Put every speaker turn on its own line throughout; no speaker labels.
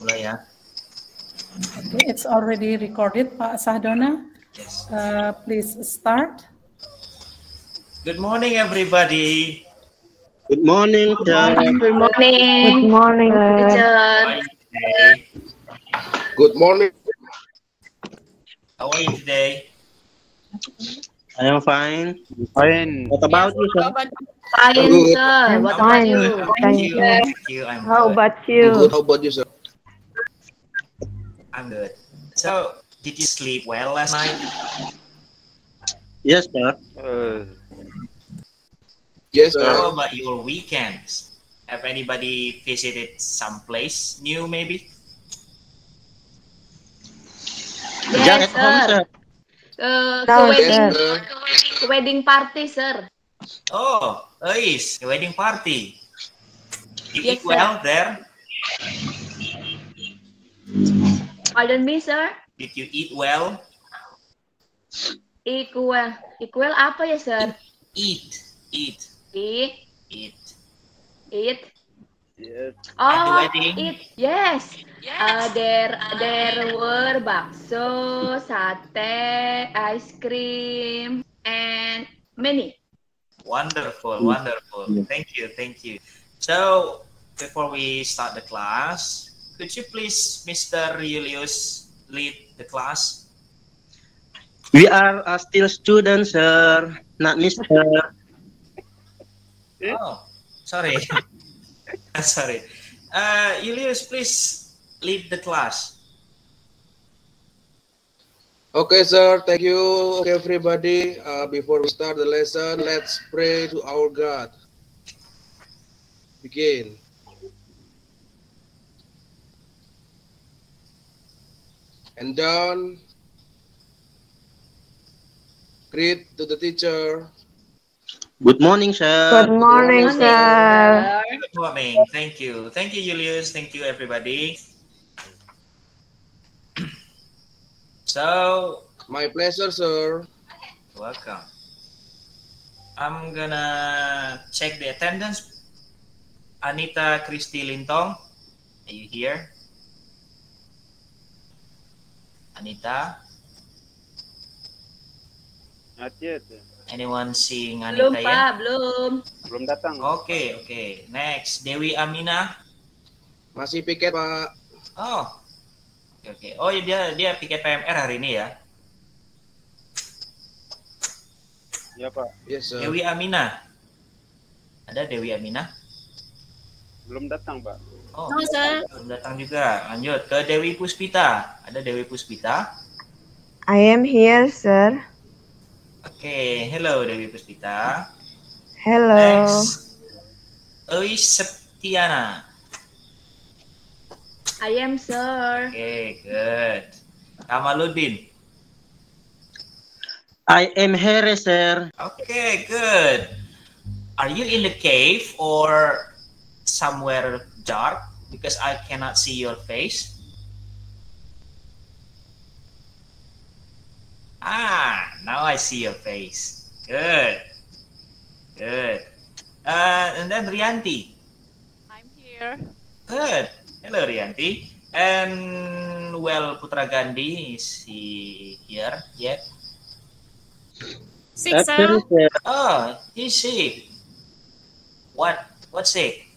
Mulai ya.
Okay, it's already recorded, Pak Sahdona.
Yes.
Please start.
Good morning, everybody.
Good morning, sir.
Good morning.
Good morning,
Teacher.
How are you today?
Good morning.
How are you today?
I am fine.
Fine.
What about you, sir?
Fine,
Good.
sir.
I'm
What about
fine.
you?
Thank you. Thank you. I'm
How
good.
about
I'm
you?
good. How about you, sir?
I'm good. So, did you sleep well last night?
Yes, sir.
Yes, sir.
How about your weekends? Have anybody visited some place new, maybe?
Yes,
Just at home,
sir.
sir.
Ke
Yes,
wedding,
sir.
ke wedding party, sir.
Oh, nice. A wedding party. You
Yes,
eat well there?
Pardon me, sir.
Did you eat well?
Equal. Equal apa ya, sir?
Eat.
Eat.
Eat.
Eat.
Yes.
At the
Oh,
wedding?
eat. Yes. There were bakso, sate, ice cream, and many.
Wonderful, wonderful. Thank you, thank you. So, before we start the class, could you please, Mr. Julius, lead the class?
We are still students, sir. Not Mister.
Oh, sorry. Sorry. Julius, please lead the class.
Okay, sir. Thank you. Okay, everybody. Before we start the lesson, let's pray to our God. Begin. And down. Greet to the teacher.
Good morning, sir.
Good morning, sir.
Good morning. Thank you. Thank you, Julius. Thank you, everybody. So,
My pleasure, sir.
welcome. I'm gonna check the attendance. Anita Christy Lintong, are you here? Anita?
Not yet.
Anyone seeing Anita
Belum,
yet?
Pak. Belum.
Belum datang.
Okay, okay. Next, Dewi Amina.
Masih piket, Pak.
Oh, oke, oke. Oh, dia piket PMR hari ini ya.
Ya, Pak.
Yes, sir.
Dewi Amina. Ada Dewi Amina?
Belum datang, Pak.
Oh,
No, sir.
belum datang juga. Lanjut ke Dewi Puspita. Ada Dewi Puspita?
I am here, sir.
Oke, hello Dewi Puspita.
Hello.
Next, Elis Septiana.
I am, sir.
Oke, good. Kamaluddin.
I am here, sir.
Okay, good. Are you in the cave or somewhere dark? Because I cannot see your face. Now I see your face. Good. Good. And then Rianti.
I'm here.
Good. Hello, Rianti. And well, Putra Gandhi, is he here yet?
Sick,
Absent,
sir.
sir.
Oh, he's sick. What's sick?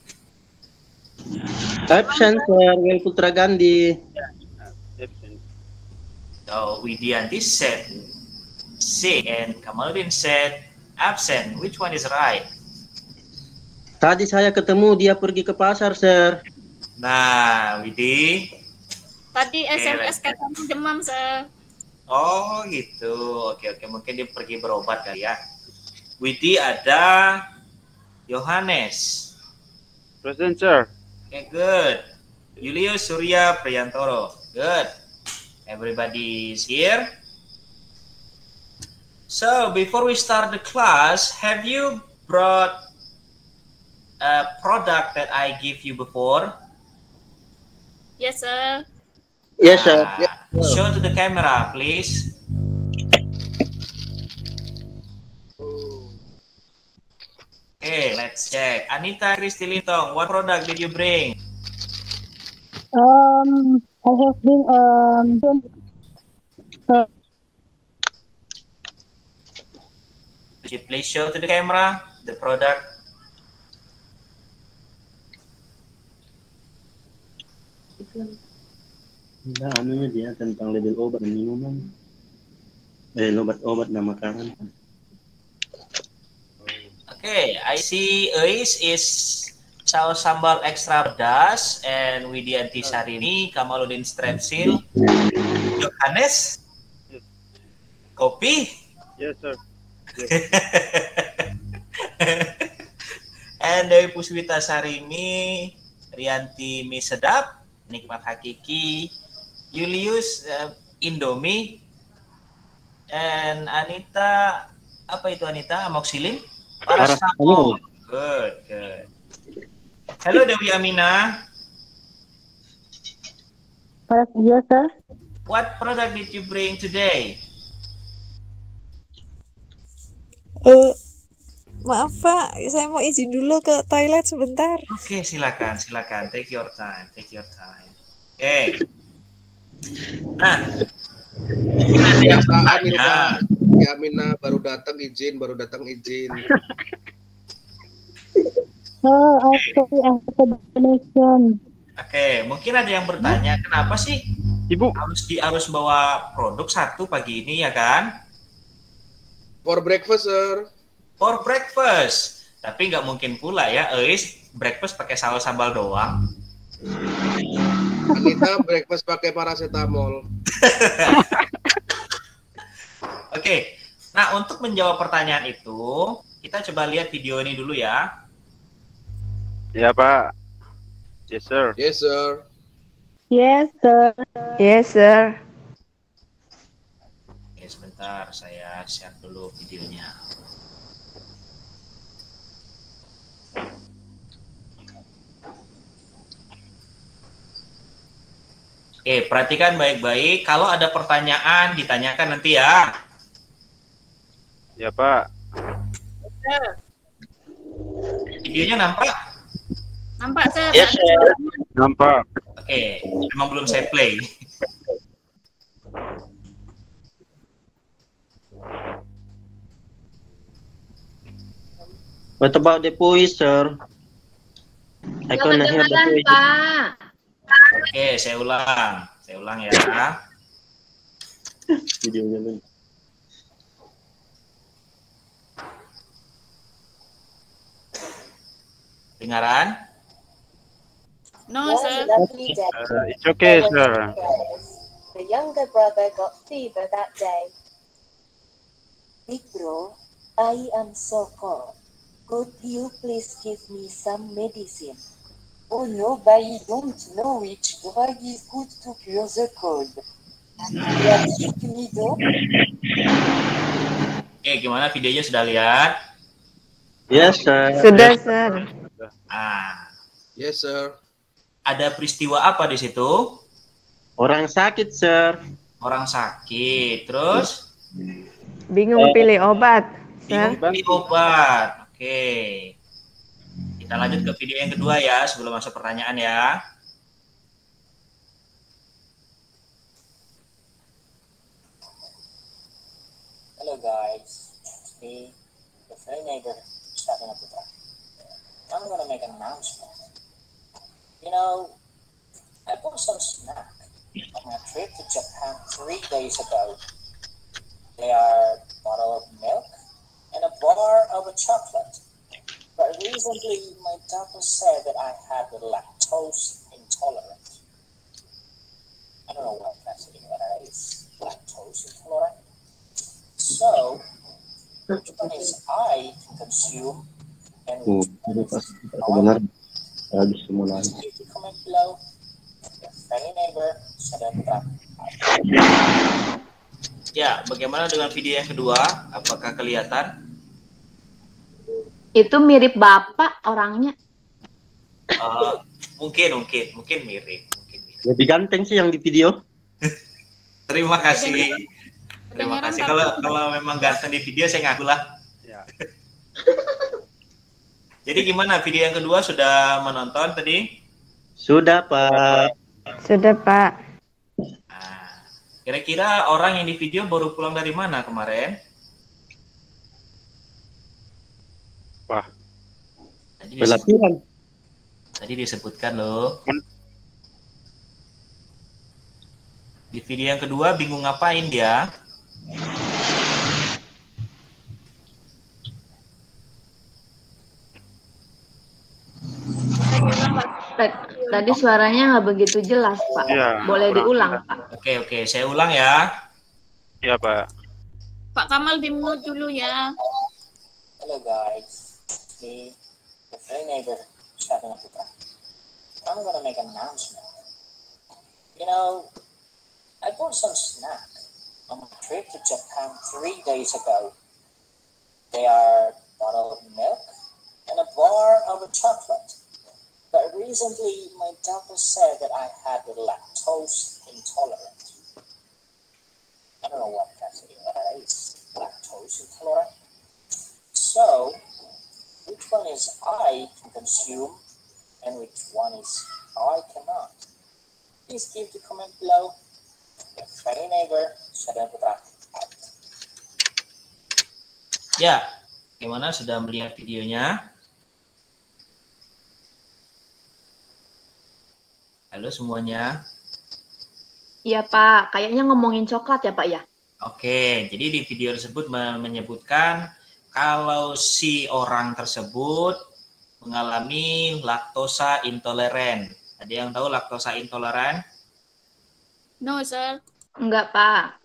Absent, sir. Well, Putra Gandhi.
Absent.
So Widianti said sick and Kamaluddin said absent. Which one is right?
Tadi saya ketemu dia pergi ke pasar, sir.
Nah, Widi.
Tadi SMS katanya demam, sir.
Oh, gitu. Oke, oke. Mungkin dia pergi berobat kali ya. Widi ada Yohanes.
Present, sir.
Okay, good. Julius Surya Priyantoro. Good. Everybody is here. So, before we start the class, have you brought a product that I give you before?
Yes, sir.
Yes, sir.
Show to the camera, please. Okay. let's check. Anita Kristi Lintong, what product did you bring?
I have been
Could you please show to the camera the product?
Enggak, anunya dia tentang label obat dan minuman. Obat-obat dan makanan.
Okay, I see Eis is saus sambal extra pedas, and Widianti Sarini, Kamaludin Strepsil, Johannes, kopi.
Yes, sir. Yes.
And Dewi Puswita Sarini, Rianti mie sedap, nikmat hakiki, Julius Indomie, and Anita, apa itu Anita? Amoxicillin? Paracetamol. Good, good. Hello Dewi Amina.
yes, sir.
What product did you bring today?
Maaf Pak, saya mau izin dulu ke toilet sebentar.
Oke, silakan, silakan. Take your time, take your time. Oke. Nah, mungkin ada yang bertanya.
Ya Amina baru datang izin.
Oke, mungkin ada yang bertanya, kenapa sih
Ibu
harus bawa produk satu pagi ini ya kan?
For breakfast, sir.
For breakfast. Tapi nggak mungkin pula ya, Eis breakfast pakai saus sambal doang.
Anita breakfast pakai paracetamol.
Oke. Nah, untuk menjawab pertanyaan itu, kita coba lihat video ini dulu ya.
Ya, Pak. Yes, sir.
Yes, sir.
Yes, sir.
Yes, sir.
Oke, sebentar saya share dulu videonya. Oke, perhatikan baik-baik. Kalau ada pertanyaan, ditanyakan nanti ya.
Ya, Pak.
Videonya nampak?
Nampak, sir.
Yes, sir.
Nampak.
Oke, memang belum saya play.
What about the voice, sir? I
Jangan
couldn't hear the
kedengaran,
voice.
Pak.
Oke, saya ulang ya.
Videonya dulu.
Dengaran?
No, sir.
It's okay, sir.
The younger brother got fever that day. Big bro, I am so cold. Could you please give me some medicine? Oh no, but I don't know which drug is good to cure the cold. You give me though?
Oke, gimana videonya, sudah lihat?
Yes, sir.
Sudah, sir.
Ah,
Yes, sir.
ada peristiwa apa di situ?
Orang sakit, sir.
Orang sakit, terus
Bingung pilih obat, sir.
bingung pilih obat. Oke, kita lanjut ke video yang kedua ya, sebelum masuk pertanyaan ya.
Hello guys, it's me, your friend neighbor, Satana Putra. I'm gonna make an announcement. You know, I bought some snack on my trip to Japan 3 days ago. They are a bottle of milk and a bar of a chocolate. But recently, my doctor said that I had the lactose intolerant. I don't know what that is. Lactose intolerant. So, which one is I can consume and which one is
Benar. Habis mulai.
Please comment below. Your friendly neighbor, Satana Putra.
Ya, bagaimana dengan video yang kedua? Apakah kelihatan?
Itu mirip Bapak orangnya.
Mungkin mirip.
Lebih ganteng sih yang di video.
Terima kasih. Terima kasih. Kalau memang ganteng di video, saya ngaku lah.
Ya.
Jadi gimana, video yang kedua sudah menonton tadi?
Sudah, Pak.
Sudah, Pak.
Kira-kira orang yang di video baru pulang dari mana kemarin?
Wah.
Pelatihan.
Tadi disebutkan loh. Di video yang kedua bingung ngapain dia?
Tadi suaranya nggak begitu jelas, Pak.
Iya,
Boleh
kurang
diulang,
jelas.
Pak?
Oke, saya ulang ya.
Iya, Pak.
Pak Kamal di mute dulu ya.
Hello guys, me, the friend neighbor, Satana Putra. I'm gonna make an announcement. You know, I bought some snack on my trip to Japan 3 days ago. They are bottled milk and a bar of a chocolate. But recently, my doctor said that I had lactose intolerance. I don't know what that is, lactose intolerant. So, which one is I can consume and which one is I cannot? Please give the comment below. Your friendly neighbor, Satana Putra.
Ya, gimana, sudah melihat videonya? Halo semuanya.
Iya, Pak. Kayaknya ngomongin coklat ya, Pak ya?
Oke, jadi di video tersebut menyebutkan kalau si orang tersebut mengalami laktosa intoleran. Ada yang tahu laktosa intoleran?
No, sir.
Enggak, Pak.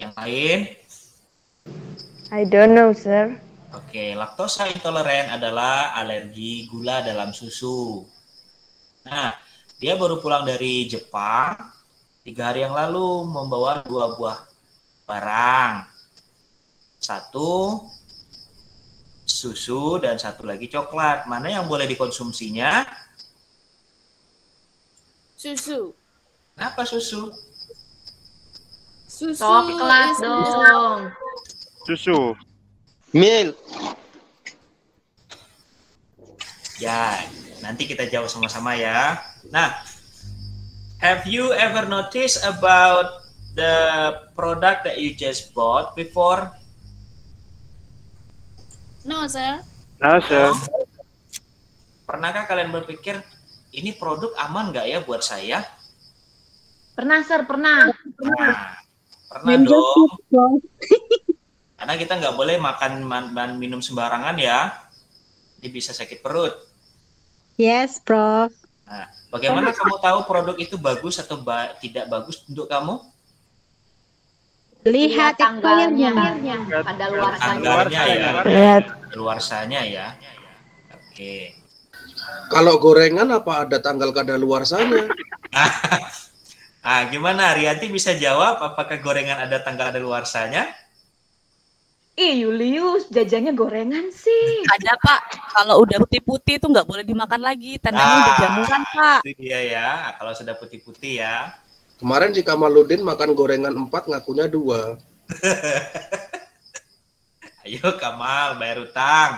Yang lain?
I don't know, sir.
Oke, laktosa intoleran adalah alergi gula dalam susu. Nah, dia baru pulang dari Jepang 3 hari yang lalu membawa 2 buah barang. 1 susu dan 1 lagi coklat. Mana yang boleh dikonsumsinya?
Susu.
Kenapa susu?
Susu.
Coklat dong.
Susu.
Milk.
Ya, nanti kita jawab sama-sama ya. Nah, have you ever noticed about the product that you just bought before?
No, sir.
No, sir.
Pernahkah kalian berpikir ini produk aman nggak ya buat saya?
Pernah, Sir, pernah.
Nah, pernah dong. Karena kita nggak boleh makan minum sembarangan ya. Ini bisa sakit perut.
Yes, Prof.
Nah, bagaimana kamu tahu produk itu bagus atau tidak bagus untuk kamu?
Lihat
tanggalnya. Pada luarsanya.
Tanggalnya ya.
Lihat.
Luarsanya ya. Oke.
Kalau gorengan apa ada tanggal kadaluarsanya?
Gimana? Rianti bisa jawab apakah gorengan ada tanggal kadaluarsanya?
Julius, jajannya gorengan sih.
Ada, Pak. Kalau udah putih-putih itu nggak boleh dimakan lagi. Tandanya udah jamuran, Pak.
Itu dia ya. Kalau sudah putih-putih ya.
Kemarin si Kamaludin makan gorengan 4, ngakunya 2.
Ayo Kamal, bayar utang.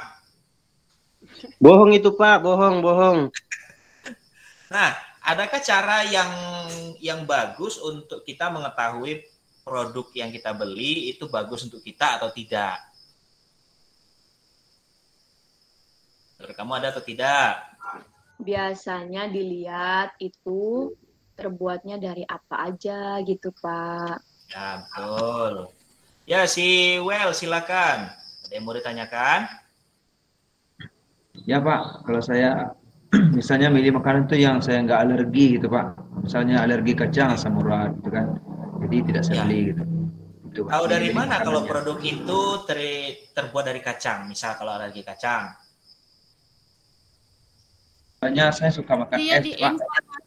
Bohong itu, Pak. Bohong.
Nah, adakah cara yang bagus untuk kita mengetahui produk yang kita beli itu bagus untuk kita atau tidak? Menurut kamu ada atau tidak?
Biasanya dilihat itu terbuatnya dari apa aja gitu, Pak.
Ya, betul. Ya, si Well, silakan. Ada yang mau ditanyakan?
Ya, Pak. Kalau saya misalnya milih makanan itu yang saya nggak alergi gitu, Pak. Misalnya alergi kacang, asam urat gitu kan. Jadi tidak saya beli gitu. Itu, Pak.
Tahu dari mana kalau
makanannya.
produk itu terbuat dari kacang? Misal kalau alergi kacang.
Soalnya saya suka makan
Dia
es, Pak.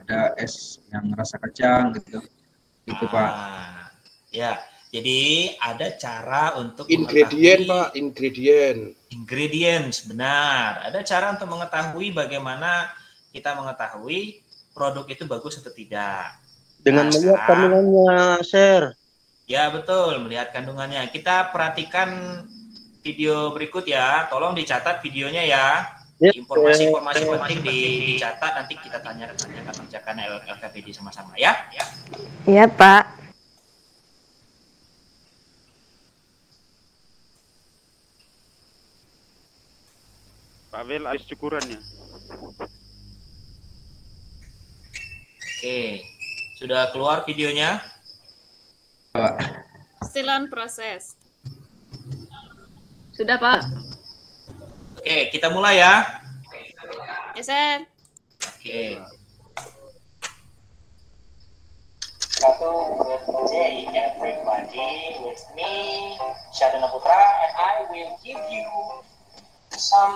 Ada es yang rasa kacang gitu. Itu, Pak.
Ya, jadi ada cara untuk
Ingredient,
mengetahui-
Pak, ingredient.
Ingredients, benar. Ada cara untuk mengetahui bagaimana kita mengetahui produk itu bagus atau tidak.
Dengan
Nah,
melihat
sekarang-
kandungannya, Sir.
Ya, betul, melihat kandungannya. Kita perhatikan video berikut ya. Tolong dicatat videonya ya.
Yep.
Informasi-informasi penting dicatat, nanti kita kerjakan LKPD sama-sama ya.
Iya, Pak.
Pak Vel, habis cukurannya.
Oke, sudah keluar videonya?
Still on process.
Sudah, Pak.
Oke, kita mulai ya.
Yes, sir.
Oke.
Good day, everybody. With me, Shadana Putra, and I will give you some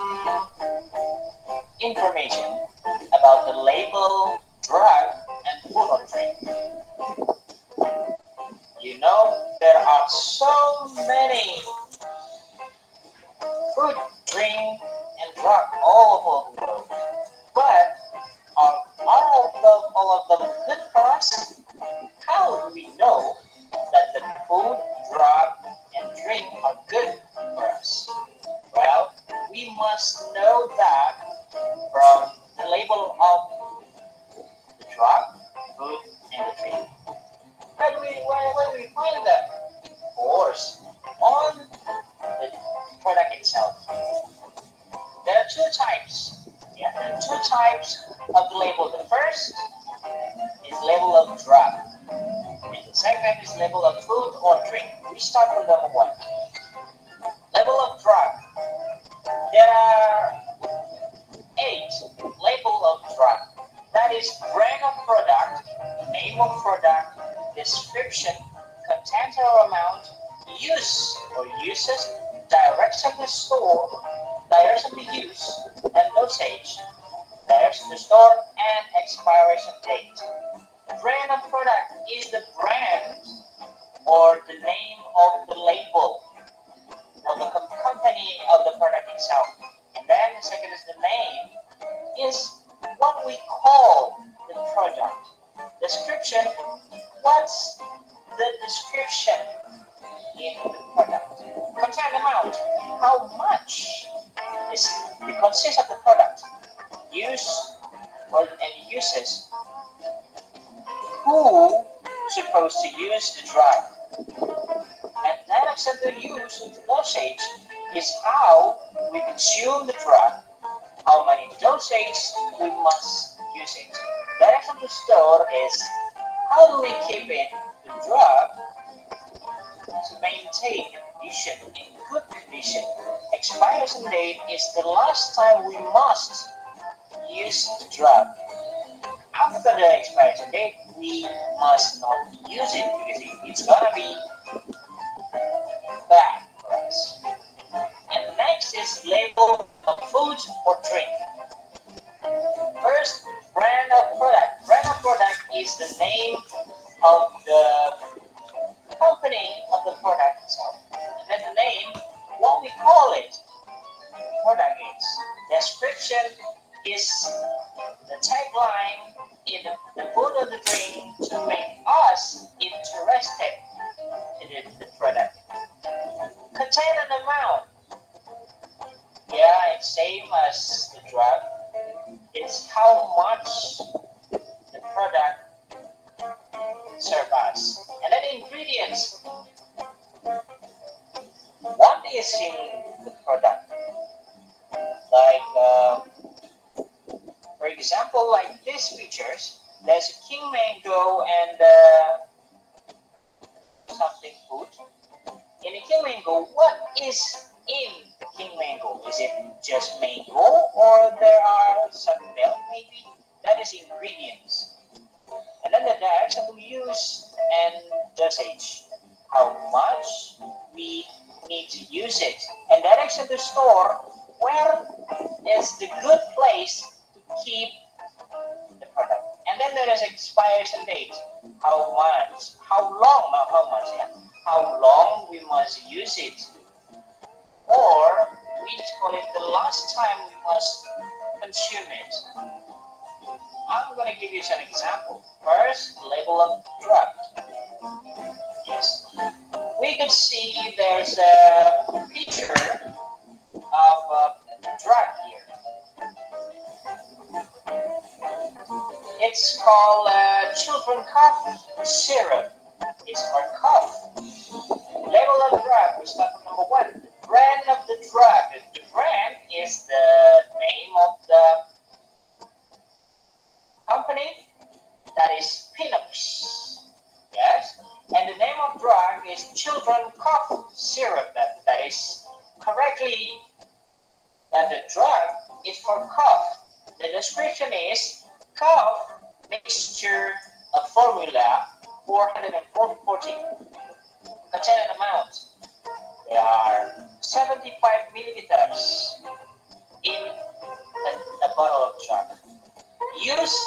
information about the label, drug, and food or drink. You know, there are so many food, drink, and drug all over the world. But are all of them good for us? How do we know that the food, drug, and drink are good for us? Well, we must know that from the label of the drug, food, and the drink. Where do we find that? Of course, on the product itself. There are two types. Yeah, there are two types of the label. The first is label of drug, and the second is label of food or drink. We start with number one. Label of drug. There are 8 label of drug. That is brand of product, name of product, description, content or amount, use or uses, direction to store, direction to use, and dosage, direction to store, and expiration date. Brand of product is the brand or the name of the label of the company of the product itself. And then the second is the name, is what we call the product. Description, what's the description in the product? Content amount, how much is the consist of the product? Use and uses, who supposed to use the drug? And direction to use, dosage, is how we consume the drug, how many dosage we must use it. Direction to store is how do we keep it, the drug, to maintain condition in good condition. Expiration date is the last time we must use the drug. After the expiration date, we must not use it because it's gonna be bad for us. And next is label of food or drink. First, brand of product. Brand of product is the name of the company of the product itself. And then the name, what we call it, product is. Description is the tagline in the food or the drink to make us interested in the product. Contain an amount. Yeah, it's same as the drug. It's how much the product serves us. And then ingredients. What is in the product? Like, for example, like these pictures, there's a king mango and something food. In a king mango, what is in the king mango? Is it just mango or there are some milk maybe? That is ingredients. And then the direction we use and dosage. How much we need to use it. And direction to store, where is the good place to keep the product. And then there is expiration date. How much, how long, not how much, yeah. How long we must use it. Or we just call it the last time we must consume it. I'm going to give you an example. First, label of drug. Yes. we could see there's a picture of a drug here. It's called children cough syrup. It's for cough. Label of drug, we start from number 1. Brand of the drug. The brand is the name of the company. That is Pinox. Yes. And the name of drug is children cough syrup. That is correctly that the drug is for cough. The description is cough mixture of formula 440 contained amount. There are 75 milliliters in a bottle of drug. Use,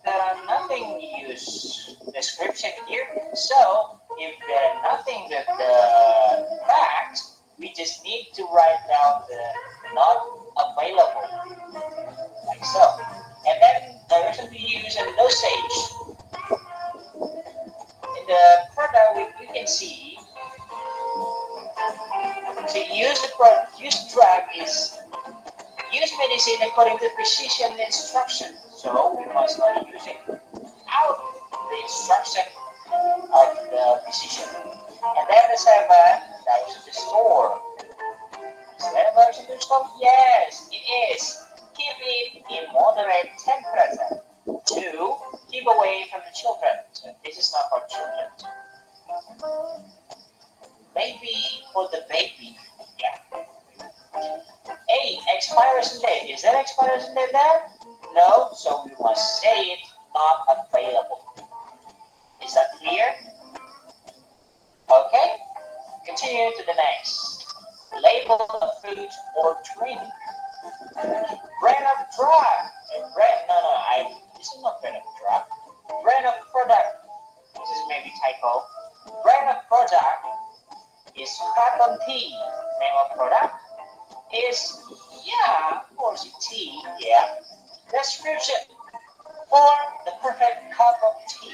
there are nothing use description here. So if there are nothing with the fact, we just need to write down the not available, like so. And then direction to use and dosage. In the product, we can see to use drug is use medicine according to physician instruction. So we must not use it without the instruction of the physician. And then the 7, direction to store. Is that a direction to store? Yes, it is. Keep it in moderate temperature. 2, keep away from the children. So this is not for children. Maybe for the baby. Yeah. 8, expiration date. Is there expiration date there? No, so we must say it not available. Is that clear? Okay. Continue to the next. Label of food or drink. Brand of drug. This is not brand of drug. Brand of product. This is maybe typo. Brand of product is cotton tea. Name of product is, yeah, of course, tea. Yeah. Description for the perfect cup of tea.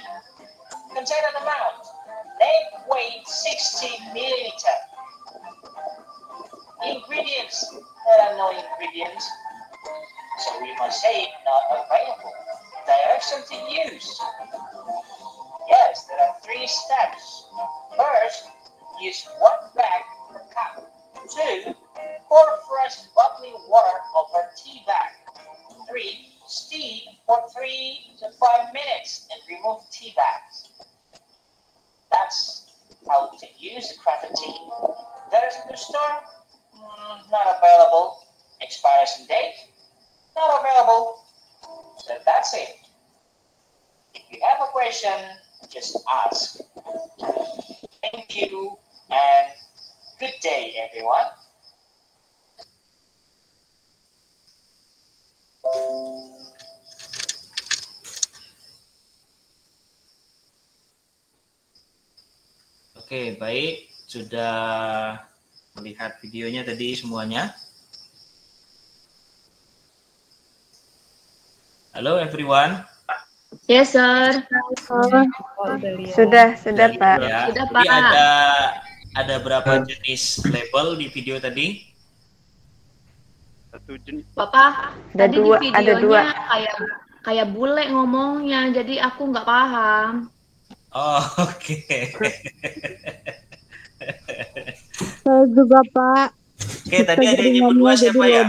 Container amount. Name weight 60 milliliter. Ingredients. There are no ingredients. So we must say not available. Direction to use. Yes, there are 3 steps. First, use 1 bag per cup. 2, pour fresh bubbling water over tea bag. 3, steam for 3 to 5 minutes and remove tea bags. That's how to use the craft tea. Direction to store. Not available. Expiration date. Not available. So that's it. If you have a question, just ask. Thank you and good day, everyone.
Oke, baik. Sudah melihat videonya tadi semuanya. Halo everyone.
Yes, sir.
Sudah, Pak.
Ya.
Sudah,
Jadi
Pak.
ada berapa jenis label di video tadi?
Satu jenis.
Bapak,
Ada
tadi
dua,
di
ada dua.
videonya kayak bule ngomongnya, jadi aku nggak paham.
Oh, oke.
Saya juga, Pak.
Oke, tadi ada yang nyebut 2 siapa ya?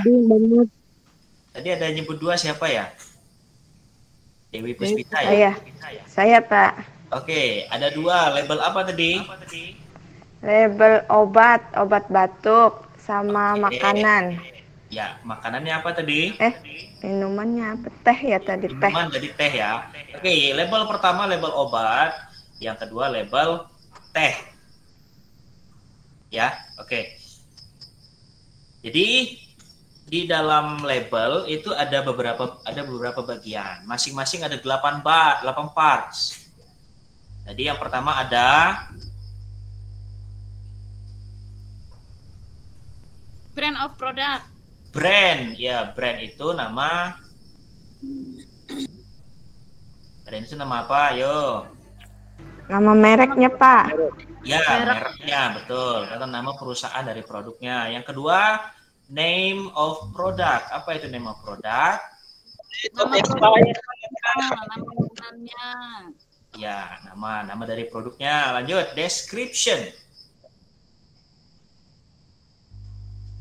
Tadi ada yang nyebut 2 siapa ya? Dewi Puspita ya?
Saya, Pak.
Oke, ada 2. Label apa tadi?
Label obat batuk, sama makanan.
Ya, makanannya apa tadi?
Minumannya apa? Teh ya tadi, teh.
Minuman tadi teh ya. Oke, label pertama label obat, yang kedua label teh. Ya, oke. Jadi di dalam label itu ada beberapa bagian. Masing-masing ada 8 parts. Jadi yang pertama ada
Brand of product.
brand. Ya, brand itu nama. Brand itu nama apa? Ayo.
Nama mereknya, Pak.
Ya, mereknya betul. Atau nama perusahaan dari produknya. Yang kedua, name of product. Apa itu name of product?
Nama penggunaannya.
Ya, nama dari produknya. Lanjut, description.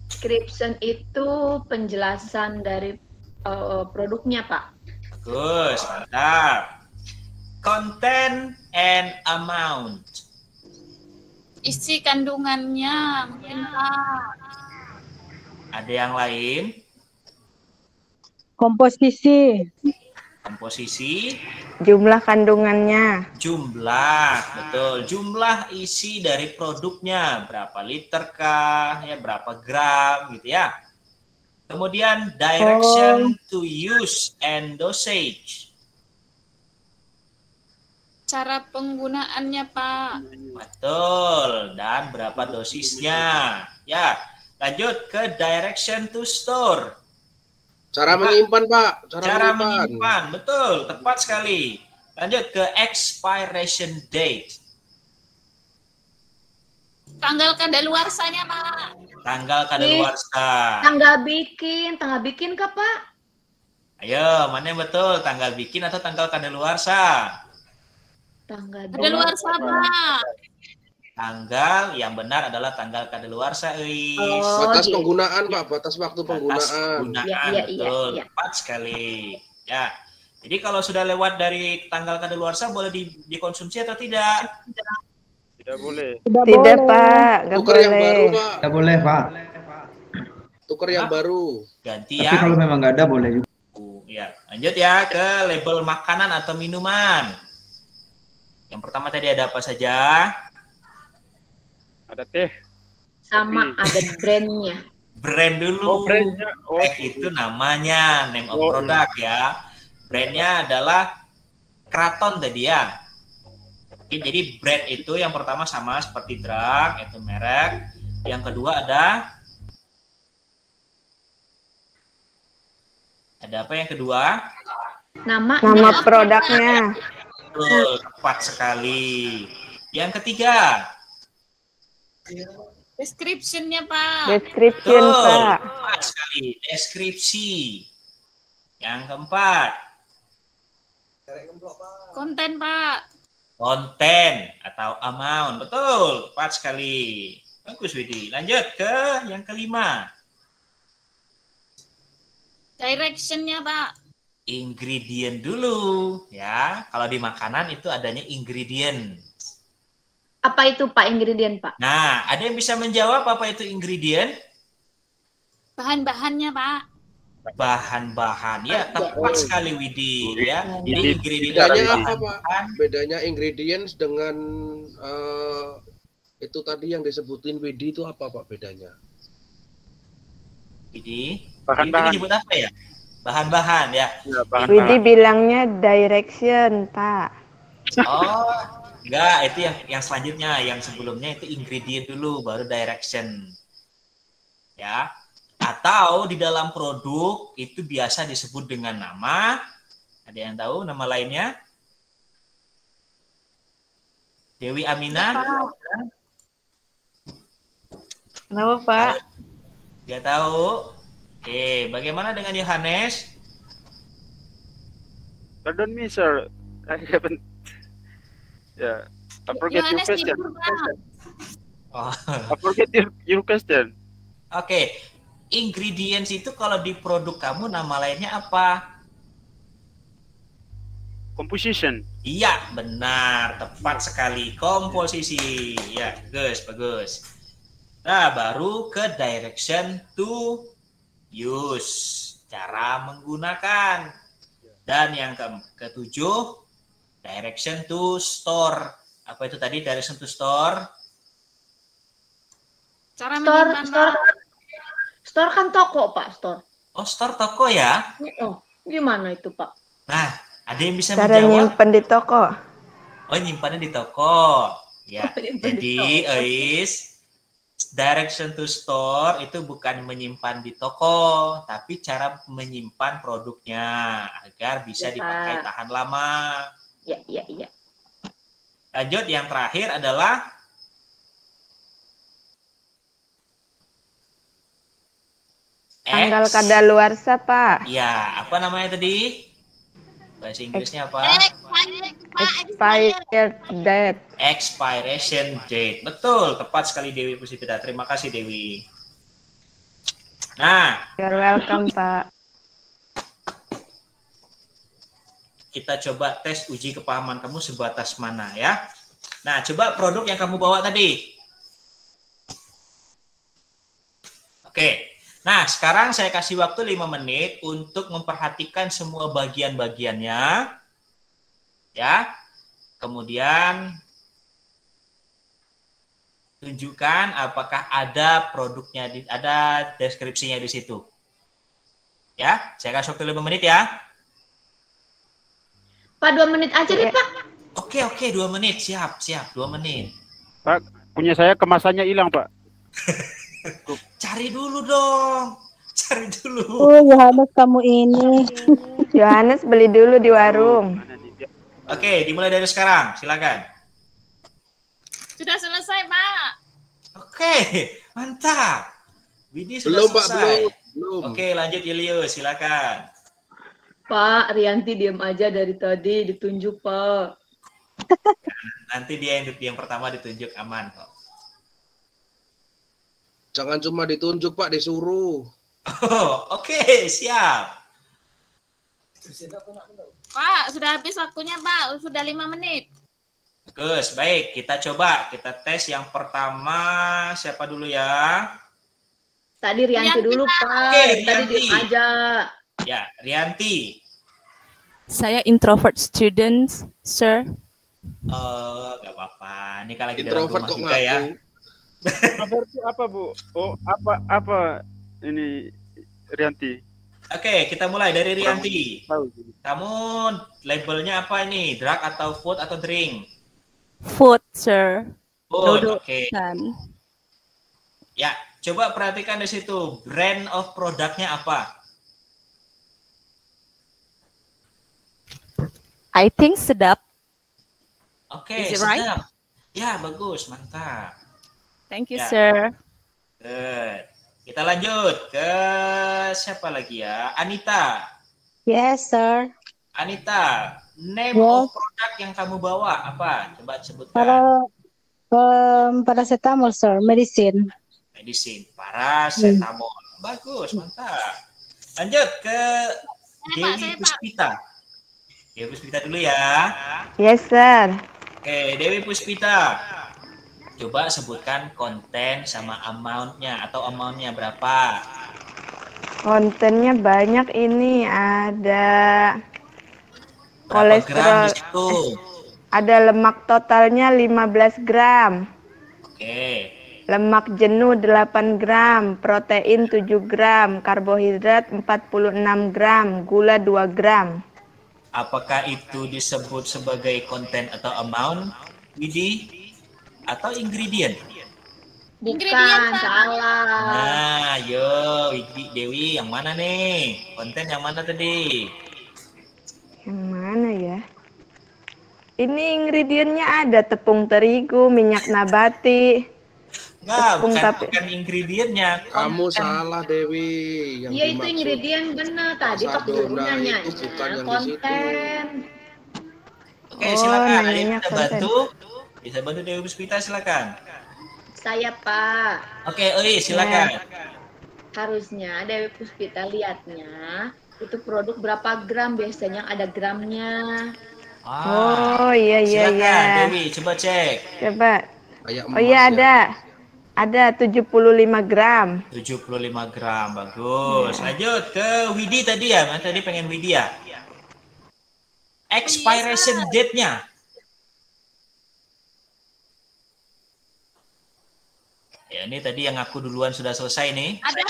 Description itu penjelasan dari produknya, Pak.
Bagus, mantap. Content and amount.
Isi kandungannya, mungkin Pak.
Ada yang lain?
Komposisi.
Komposisi.
Jumlah kandungannya.
Jumlah, betul. Jumlah isi dari produknya. Berapa liter kah? Ya, berapa gram gitu ya. Kemudian direction to use and dosage.
Cara penggunaannya, Pak.
Betul. Dan berapa dosisnya. Ya, lanjut ke direction to store.
Cara menyimpan, Pak.
Cara menyimpan. Betul, tepat sekali. Lanjut ke expiration date.
Tanggal kadaluarsanya, Pak.
Tanggal kadaluarsa.
Tanggal bikin kah, Pak?
Ayo, mana yang betul? Tanggal bikin atau tanggal kadaluarsa?
Tanggal
kadaluarsa, Pak.
Tanggal yang benar adalah tanggal kadaluarsa,
Batas penggunaan, Pak. Batas waktu penggunaan.
Betul. Tepat sekali. Ya. Jadi kalau sudah lewat dari tanggal kadaluarsa boleh dikonsumsi atau tidak?
Tidak boleh.
Tidak, Pak. Nggak
Tukar yang baru, Pak.
Tidak boleh, Pak.
Tukar yang baru.
Ganti
Tapi
ya.
kalau memang nggak ada boleh juga.
Ya, lanjut ya ke label makanan atau minuman. Yang pertama tadi ada apa saja?
Ada teh.
Sama ada brandnya.
Brand dulu.
Brandnya.
Itu namanya, name of product ya. Brandnya adalah Kraton tadi ya. Oke, jadi brand itu yang pertama sama seperti drug, itu merek. Yang kedua ada apa yang kedua?
Nama produknya.
Betul, tepat sekali. Yang ketiga?
Description-nya, Pak.
Description, Pak.
Tepat sekali. Deskripsi. Yang keempat?
Konten, Pak.
Konten atau amount. Betul, tepat sekali. Bagus, Widi. Lanjut ke yang kelima.
Direction-nya, Pak.
Ingredient dulu. Ya, kalau di makanan itu adanya ingredient.
Apa itu, Pak, ingredient, Pak?
Nah, ada yang bisa menjawab apa itu ingredient?
Bahan-bahannya, Pak.
Bahan-bahan. Ya, tepat sekali, Widi. Ya, jadi ingredient
Bedanya apa, Pak? Bedanya ingredients dengan itu tadi yang disebutin Widi itu apa, Pak, bedanya?
Widi,
Bahan-bahan.
Widi nyebut apa ya? Bahan-bahan ya.
Widi bilangnya direction, Pak.
Oh, enggak, itu yang selanjutnya, yang sebelumnya itu ingredient dulu, baru direction. Ya. Atau di dalam produk itu biasa disebut dengan nama. Ada yang tahu nama lainnya? Dewi Aminah?
Kenapa, Pak?
Dia tahu. Oke, bagaimana dengan Yohanes?
Pardon me, sir. I haven't. Yeah, I forget your
Yohanes
question.
libur, Pak.
Oh.
I forget your question.
Oke, ingredients itu kalau di produk kamu nama lainnya apa?
Composition.
Iya, benar, tepat sekali. Komposisi. Ya, bagus, bagus. Nah, baru ke direction to use, cara menggunakan. Dan yang ketujuh, direction to store. Apa itu tadi direction to store?
Cara menyimpan, Pak.
Store kan toko, Pak, store.
Oh, store toko ya?
Oh, gimana itu, Pak?
Nah, ada yang bisa
Cara
menjawab?
nyimpen di toko.
Oh, nyimpannya di toko. Ya, jadi Ois, direction to store itu bukan menyimpan di toko, tapi cara menyimpan produknya agar bisa
Ya,
dipakai
Pak.
tahan lama.
Ya, ya, ya.
Lanjut, yang terakhir adalah
tanggal kadaluarsa, Pak.
Ya, apa namanya tadi? Bahasa Inggrisnya apa?
Expired date.
Expiration date. Betul, tepat sekali Dewi Puspita. Terima kasih Dewi. Nah,
You're welcome, Pak.
kita coba tes uji kepahaman kamu sebatas mana ya. Nah, coba produk yang kamu bawa tadi. Oke. Nah, sekarang saya kasih waktu 5 menit untuk memperhatikan semua bagian-bagiannya. Ya. Kemudian tunjukkan apakah ada produknya, ada deskripsinya di situ. Ya, saya kasih waktu 5 menit ya.
Pak, 2 menit aja deh, Pak.
Oke, 2 menit. Siap, 2 menit.
Pak, punya saya kemasannya hilang, Pak.
Cari dulu dong. Cari dulu.
Oh, Yohanes kamu ini.
Yohanes beli dulu di warung.
Oke, dimulai dari sekarang. Silakan.
Sudah selesai, Pak.
Oke, mantap. Widi sudah
Belum, Pak,
selesai.
belum.
Oke, lanjut Ilius, silakan.
Pak, Rianti diam aja dari tadi ditunjuk, Pak.
Nanti dia yang pertama ditunjuk, aman kok.
Jangan cuma ditunjuk, Pak, disuruh.
Oh, oke, siap.
Pak, sudah habis waktunya, Pak. Sudah 5 menit.
Bagus, baik. Kita coba, kita tes yang pertama. Siapa dulu ya?
Tadi Rianti dulu, Pak.
Oke,
Tadi
Rianti.
diam aja.
Ya, Rianti.
Saya introvert student, sir.
Oh, gak apa-apa. Ini kan lagi dalam
Introvert
rumah
kok
juga ya.
ngaku.
Introvert itu apa, Bu? Oh, apa ini Rianti?
Oke, kita mulai dari Rianti. Kamu labelnya apa ini? Drug atau food atau drink?
Food, sir.
Food,
Duduk
oke.
kan.
Ya, coba perhatikan di situ. Brand of produknya apa?
I think sedap.
Oke,
Is it right?
sedap. Ya, bagus, mantap.
Thank you,
Ya.
sir.
Good. Kita lanjut ke siapa lagi ya? Anita.
Yes, sir.
Anita, name
Yes.
of produk yang kamu bawa apa? Coba sebutkan.
Paracetamol, sir. Medicine.
Medicine, paracetamol. Bagus, mantap. Lanjut ke Dewi Puspita. Dewi Puspita dulu ya.
Yes, sir.
Oke, Dewi Puspita. Coba sebutkan konten sama amount-nya atau amount-nya berapa.
Kontennya banyak ini. Ada
Berapa gram di
kolesterol.
situ?
Ada lemak totalnya 15 gram.
Oke.
Lemak jenuh 8 gram, protein 7 gram, karbohidrat 46 gram, gula 2 gram.
Apakah itu disebut sebagai konten atau amount, Widi? Atau ingredient?
Bukan, salah.
Nah, yo, Widi, Dewi, yang mana nih? Konten yang mana tadi?
Yang mana ya? Ini ingredientnya ada tepung terigu, minyak nabati.
Enggak,
Tepung
bukan ingredientnya.
Kamu salah, Dewi. Yang
Iya, itu
dimaksud
ingredient benar. Tadi Pak Guru
Sadona
nanya
itu bukan yang di situ.
konten.
Oke, silakan. Ada yang
nanya
bisa
konten.
bantu? Bisa bantu Dewi Puspita, silakan.
Saya, Pak.
Oke, Oi, silakan.
Harusnya Dewi Puspita lihatnya itu produk berapa gram, biasanya ada gramnya.
Oh, iya, iya,
Silakan,
iya.
Dewi, coba cek.
Coba.
Kayak
Oh iya,
emas ya.
ada. Ada 75 gram.
75 gram, bagus. Lanjut ke Widi tadi ya, Mas tadi pengen Widi ya. Expiration date-nya. Ya, ini tadi yang aku duluan sudah selesai nih.
Ada,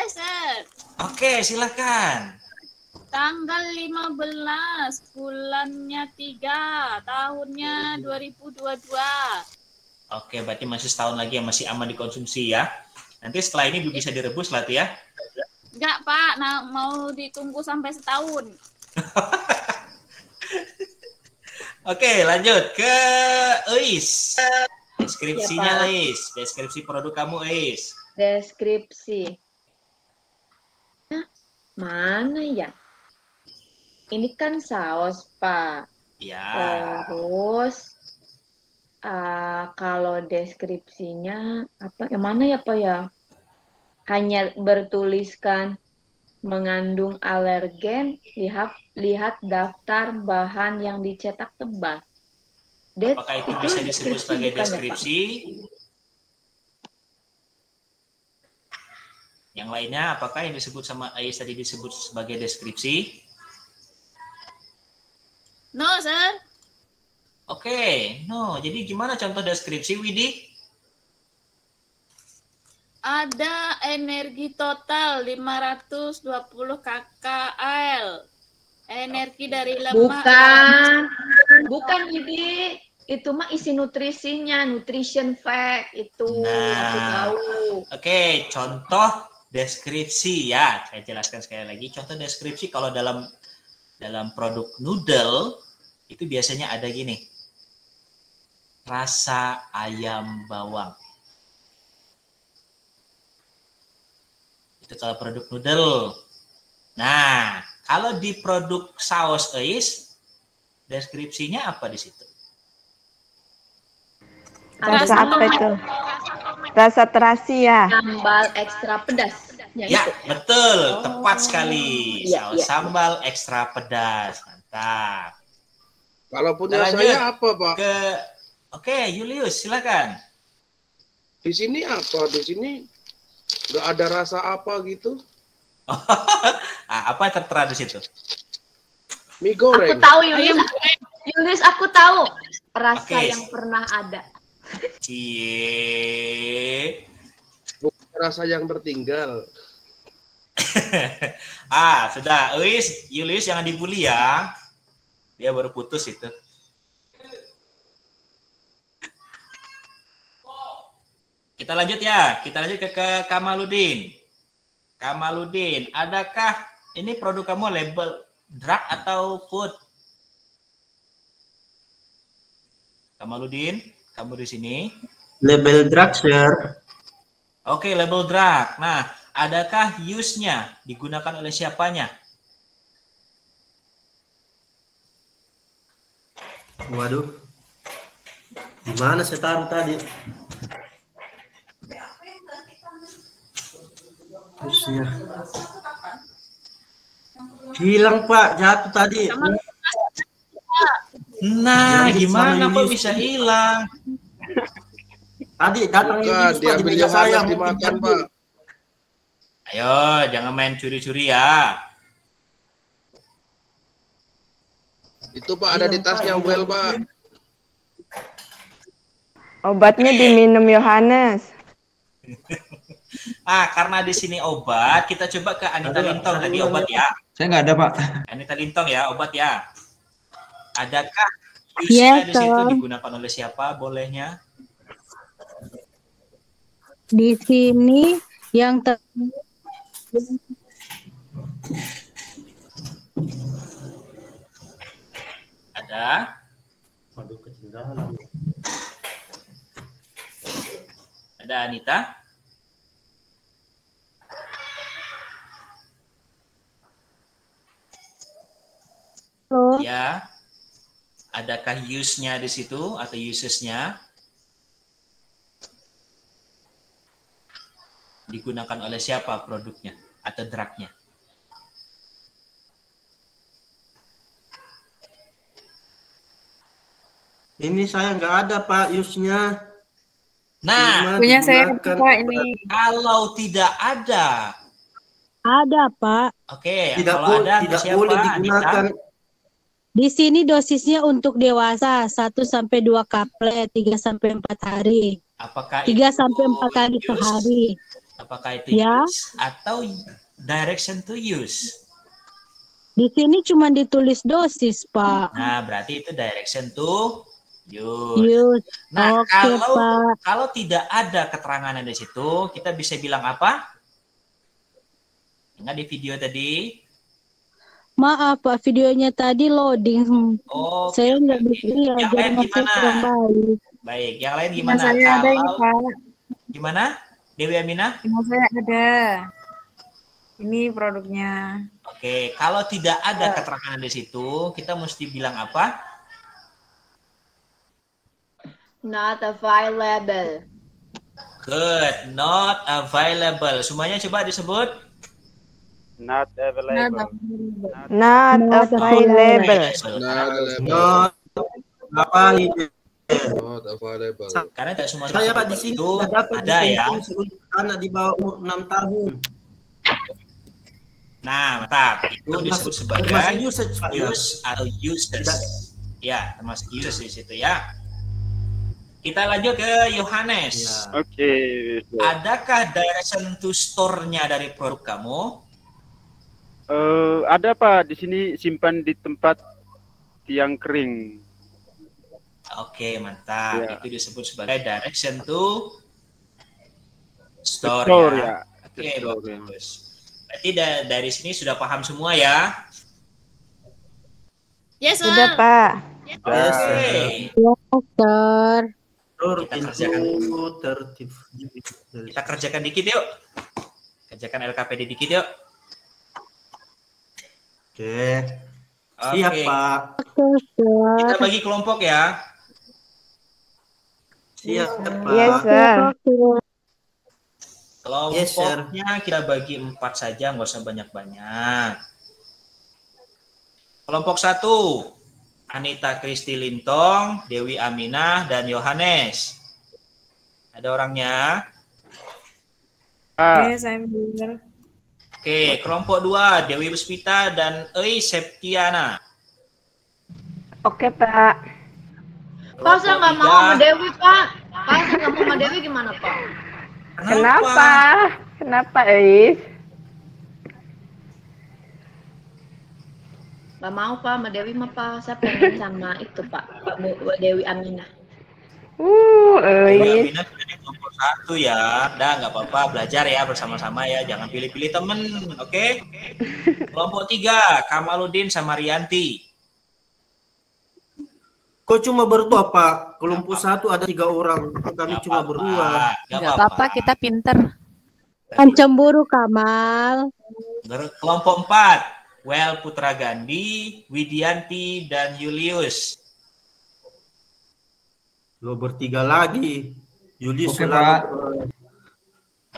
Sir.
Oke, silakan.
Tanggal 15, bulannya 3, tahunnya 2022.
Oke, berarti masih setahun lagi yang masih aman dikonsumsi ya. Nanti setelah ini bisa direbus lah tuh ya.
Enggak, Pak. Nah, mau ditunggu sampai setahun.
Oke, lanjut ke Eis. Deskripsinya,
Ya, Pak.
Eis. Deskripsi produk kamu, Eis.
Deskripsi. Nah, mana ya? Ini kan saus, Pak.
Ya.
Terus kalau deskripsinya apa? Yang mana ya, Pak ya? Hanya bertuliskan mengandung alergen, lihat daftar bahan yang dicetak tebal.
Apakah itu bisa disebut sebagai deskripsi? Yang lainnya, apakah yang disebut sama Ais tadi disebut sebagai deskripsi?
No, sir.
Oke, no. Jadi gimana contoh deskripsi, Widi?
Ada energi total 520 kcal. Energi dari lemak.
Bukan ini. Itu mah isi nutrisinya, nutrition fact itu aku tahu.
Oke, contoh deskripsi ya. Saya jelaskan sekali lagi. Contoh deskripsi kalau dalam produk noodle itu biasanya ada gini. Rasa ayam bawang. Itu kalau produk noodle. Nah, kalau di produk saus Eis, deskripsinya apa di situ?
Rasa apa itu? Rasa terasi ya?
Sambal ekstra pedas.
Ya, betul. Tepat sekali.
Iya,
Saus
iya.
sambal ekstra pedas. Mantap.
Kalau punya
Kita
saya
lanjut
apa, Pak?
Oke, Julius, silakan.
Di sini apa? Di sini nggak ada rasa apa gitu?
Apa yang tertera di situ?
Mie goreng.
Aku tahu Yulis, aku tahu rasa
Oke.
yang pernah ada.
Cie.
Bukan rasa yang tertinggal.
Sudah. Julius jangan dibully ya. Dia baru putus itu. Kita lanjut ya. Kita lanjut ke Kamaludin. Kamaludin, adakah ini produk kamu label drug atau food? Kamaludin, kamu di sini.
Label drug, sir.
Oke, label drug. Nah, adakah use-nya digunakan oleh siapanya?
Waduh. Gimana saya taruh tadi? Terusnya. Hilang, Pak. Jatuh tadi.
Nah,
Jadi
gimana
sama
kok
Yulis.
bisa hilang?
Tadi datang
Bukan,
Yulis, Pak, di
diambil
meja
yang
saya.
panas
mungkin
dimakan,
jatuh.
Pak.
Ayo, jangan main curi-curi ya.
Itu Pak ada di tasnya Well, Pak.
Obatnya diminum Yohanes.
Karena di sini obat, kita coba ke Anita Lintong tadi obat ya.
Saya nggak ada, Pak.
Anita Lintong ya, obat ya. Adakah
Yes,
use-nya di situ
sir.
digunakan oleh siapa? Bolehnya?
Di sini yang
Ada?
Waduh, ketinggalan.
Ada Anita?
Halo.
Ya. Adakah use-nya di situ atau uses-nya? Digunakan oleh siapa produknya atau drug-nya?
Ini saya nggak ada, Pak, use-nya.
Nah,
Punya saya
digunakan,
Pak ini.
kalau tidak ada,
ada, Pak.
oke,
Tidak
kalau ada
tidak
siapa?
boleh
Anita?
digunakan.
Di sini dosisnya untuk dewasa 1 sampai 2 kaplet 3 sampai 4 hari.
Apakah
3 sampai 4 kali
use?
sehari.
Apakah itu
Ya.
use atau direction to use?
Di sini cuma ditulis dosis, Pak.
Nah, berarti itu direction to use.
Use.
Nah,
Oke, Pak.
kalau tidak ada keterangan di situ, kita bisa bilang apa? Ingat di video tadi?
Maaf Pak, videonya tadi loading.
Oh,
Saya nggak bisa
yang
jadi
lain
masuk
gimana?
kurang baik.
Baik, yang lain
Nah,
gimana?
saya ada ini,
Kalau
Pak.
gimana? Dewi Aminah?
Nah, saya ada. Ini produknya.
Oke, kalau tidak ada keterangan di situ, kita mesti bilang apa?
Not available.
Good, not available. Semuanya coba disebut.
Not available.
Not available.
Not
Apa
Not available.
Karena tidak semua
Saya Pak di sini
itu
dapat
ada ya.
untuk anak di bawah umur 6 tahun.
Nah, mantap. Itu disebut sebagai
termasuk usage, Pak, ya?
use atau uses. Ya, termasuk uses di situ ya. Kita lanjut ke Yohanes.
Oke.
Adakah direction to store-nya dari produk kamu?
Ada Pak, di sini simpan di tempat yang kering.
Oke, mantap.
Ya.
Itu disebut sebagai direction to store,
Store,
ya.
ya.
Oke,
Store, ya.
bagus. Berarti dari sini sudah paham semua ya?
Yes, sir.
Sudah Pak.
Oke.
Ya, Sir.
Kita kerjakan. Kita kerjakan dikit yuk. Kerjakan LKPD dikit yuk.
Oke. Siap,
Oke.
Pak.
Oke, Sir.
Kita bagi kelompok ya.
Siap, Pak.
Yes, Sir.
Kelompoknya kita bagi 4 saja, nggak usah banyak-banyak. Kelompok 1, Anita Kristi Lintong, Dewi Aminah, dan Yohanes. Ada orangnya?
Oke, saya benar.
Oke, kelompok 2, Dewi Puspita dan Ei Septiana.
Oke Pak.
Pak, saya nggak mau sama Dewi, Pak. Pak, saya nggak mau sama Dewi gimana, Pak?
Kenapa? Kenapa, Eis?
Nggak mau, Pak, sama Dewi mah, Pak. Saya pengen sama itu, Pak. Pak Dewi Aminah.
Dewi
Eis.
Aminah sudah di kelompok 1 ya. Udah, nggak apa-apa, belajar ya bersama-sama ya. Jangan pilih-pilih temen, oke? Kelompok 3, Kamaludin sama Rianti.
Kok cuma berdua, Pak? Kelompok 1 ada 3 orang. Kami cuma berdua.
Nggak apa-apa, kita pinter.
Kan cemburu Kamal.
Kelompok 4, Well Putra Gandhi, Widianti, dan Julius.
Lo bertiga lagi. Julius
Oke,
selalu.
Pak.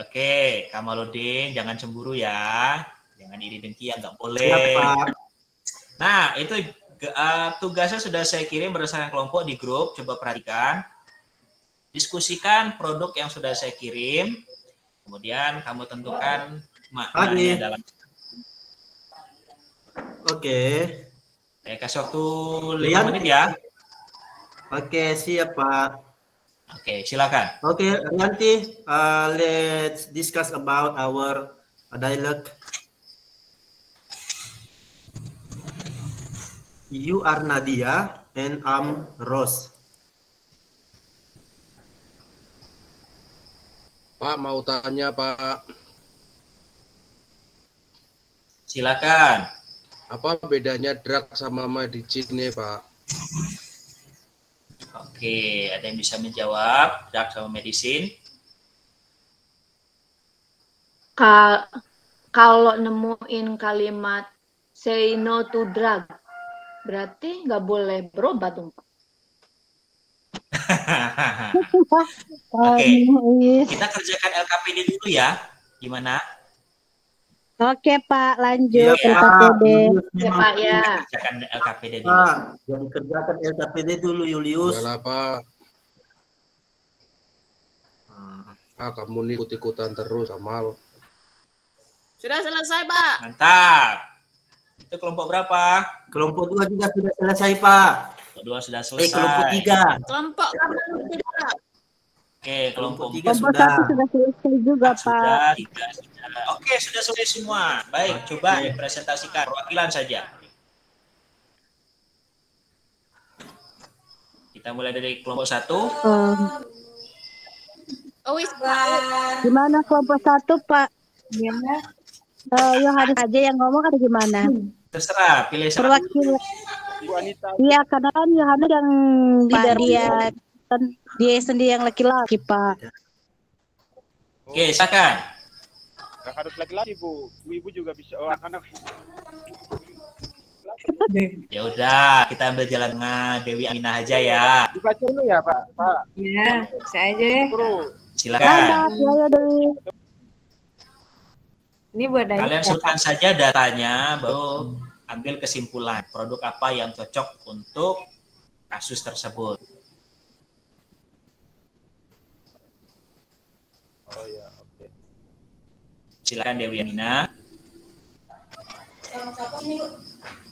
Oke, Kamaludin, jangan cemburu ya. Jangan iri dengki ya, nggak boleh.
Siap, Pak.
Nah, itu tugasnya sudah saya kirim berdasarkan kelompok di grup. Coba perhatikan. Diskusikan produk yang sudah saya kirim. Kemudian kamu tentukan maknanya dalam.
Oke.
Saya kasih waktu 5 menit ya.
Oke, siap, Pak.
Oke, silakan.
Oke, nanti let's discuss about our dialogue. You are Nadia and I'm Rose.
Pak, mau tanya, Pak.
Silakan.
Apa bedanya drug sama medicine nih, Pak?
Oke, ada yang bisa menjawab drug sama medicine?
Kalau nemuin kalimat say no to drug, berarti nggak boleh berobat dong, Pak.
Oke, kita kerjakan LKPD dulu ya. Gimana?
Oke Pak, lanjut
Iya,
LKPD.
Ya, Pak, ya.
Kerjakan LKPD dulu.
Pak, yang kerjakan LKPD dulu, Julius.
Udah lah, Pak. Kamu nih ikut-ikutan terus, Amal.
Sudah selesai, Pak.
Mantap. Itu kelompok berapa?
Kelompok 2 juga sudah selesai, Pak.
Kelompok 2 sudah selesai.
Kelompok 3.
Kelompok tidak.
Oke, kelompok
3
Kelompok
sudah.
1 sudah selesai juga Pak.
Sudah, 3 sudah. Oke, sudah selesai semua. Baik, coba dipresentasikan perwakilan saja. Kita mulai dari kelompok 1.
Wis, Pak.
Gimana kelompok 1 Pak?
Gimana?
Yohanes aja yang ngomong atau gimana?
Terserah, pilih salah.
Perwakilan. Iya, karena kan Yohana yang leader dia sendiri yang laki-laki, Pak.
Oke, silakan.
Nggak harus laki-laki, Bu. Ibu juga bisa. Oh, anak.
Ya udah, kita ambil jalan tengah Dewi Aminah aja ya.
Dibaca dulu ya, Pak. Pak.
Ya, saya aja deh.
Silakan.
Ini buat
Kalian sebutkan saja datanya, baru ambil kesimpulan produk apa yang cocok untuk kasus tersebut.
Oh ya, oke.
Silakan Dewi Aminah.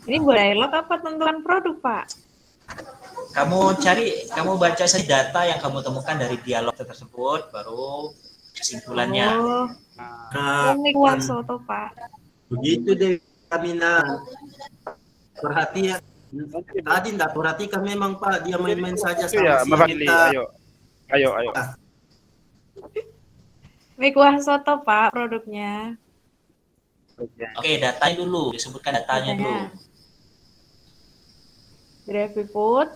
Ini buat dialog apa tentukan produk, Pak?
Kamu baca saja data yang kamu temukan dari dialog tersebut, baru kesimpulannya.
Oh, ini kuah soto, Pak.
Begitu deh, Aminah. Perhatian. Tadi enggak perhatikan memang, Pak. Dia main-main saja sama
Ya,
si
mewakili.
Rita.
Ayo.
Mie kuah soto, Pak, produknya.
Oke, datanya dulu, disebutkan datanya dulu.
Gravy food